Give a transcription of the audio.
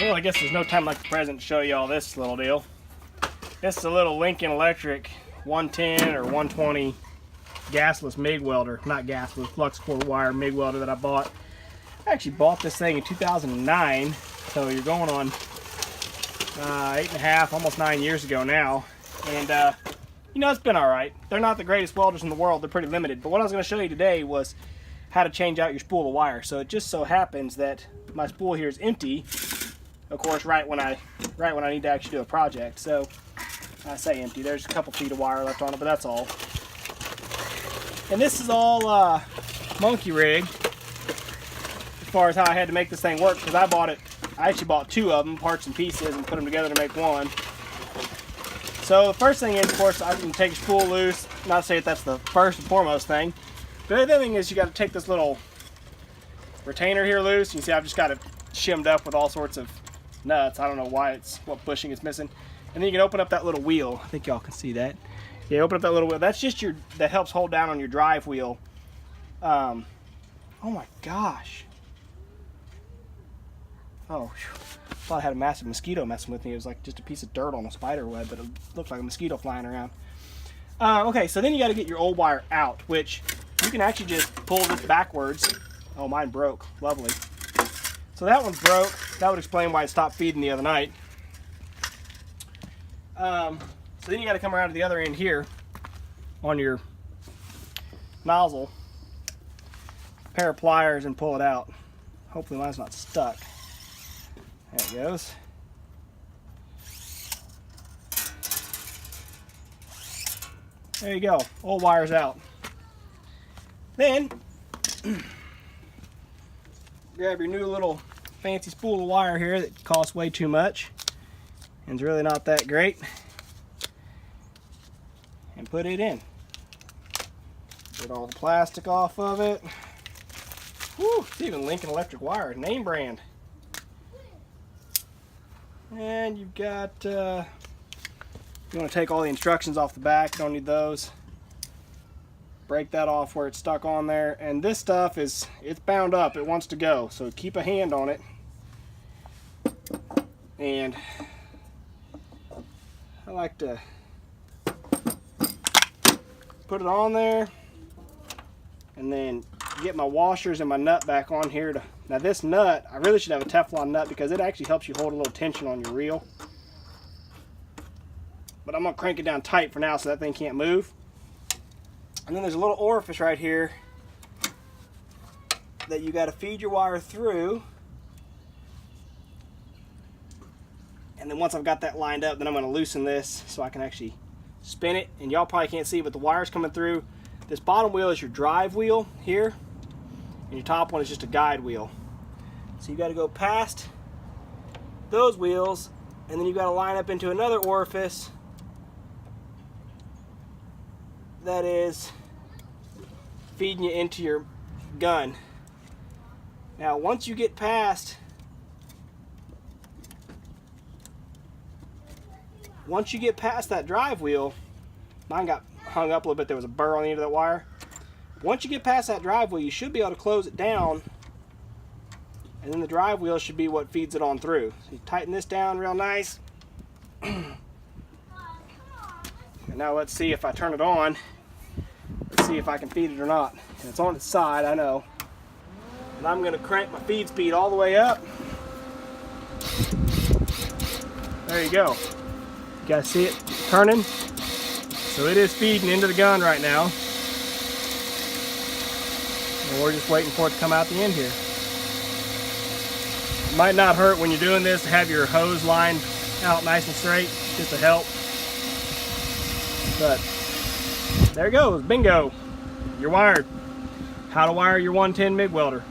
Well, I guess there's no time like the present to show you all this little deal. This is a little Lincoln Electric 110 or 120 gasless MIG welder. Not gasless, flux core wire MIG welder that I bought. I actually bought this thing in 2009, so you're going on 8.5, almost 9 years ago now. And you know, it's been alright. They're not the greatest welders in the world, they're pretty limited. But what I was going to show you today was how to change out your spool of wire. So it just so happens that my spool here is empty, of course, right when I need to actually do a project. So I say empty, there's a couple feet of wire left on it, but that's all. And this is all monkey rigged as far as how I had to make this thing work, because I actually bought two of them, parts and pieces, and put them together to make one. So the first thing is, of course, I can take your spool loose. Not to say that that's the first and foremost thing. The other thing is you got to take this little retainer here loose. You can see I've just got it shimmed up with all sorts of nuts. I don't know what bushing it's missing. And then you can open up that little wheel. I think y'all can see that. Yeah, open up that little wheel. That's just that helps hold down on your drive wheel. Oh my gosh. Oh, I thought I had a massive mosquito messing with me. It was like just a piece of dirt on a spider web, but it looked like a mosquito flying around. Okay, so then you got to get your old wire out, which you can actually just pull this backwards. Oh, mine broke. Lovely. So that one's broke. That would explain why it stopped feeding the other night. So then you got to come around to the other end here on your nozzle, pair of pliers, and pull it out. Hopefully mine's not stuck. There it goes. There you go. Old wire's out. Then grab your new little fancy spool of wire here that costs way too much and it's really not that great, and put it in. Get all the plastic off of it. Whew, it's even Lincoln Electric wire, name brand. And you've got, you want to take all the instructions off the back, don't need those. Break that off where it's stuck on there. And this stuff it's bound up, it wants to go. So keep a hand on it. And I like to put it on there and then get my washers and my nut back on here. Now this nut, I really should have a Teflon nut because it actually helps you hold a little tension on your reel. But I'm going to crank it down tight for now so that thing can't move. And then there's a little orifice right here that you got to feed your wire through. And then once I've got that lined up, then I'm going to loosen this so I can actually spin it. And y'all probably can't see, but the wire's coming through. This bottom wheel is your drive wheel here, and your top one is just a guide wheel. So you got to go past those wheels, and then you got to line up into another orifice that is feeding you into your gun. Now once you get past that drive wheel, mine got hung up a little bit, there was a burr on the end of that wire. Once you get past that drive wheel, you should be able to close it down, and then the drive wheel should be what feeds it on through. So you tighten this down real nice. And now let's see if I turn it on. Let's see if I can feed it or not. And it's on its side, I know. And I'm going to crank my feed speed all the way up. There you go. You guys see it turning? So it is feeding into the gun right now. And we're just waiting for it to come out the end here. It might not hurt when you're doing this to have your hose line out nice and straight, just to help. But there it goes, bingo. You're wired. How to wire your 110 MIG welder.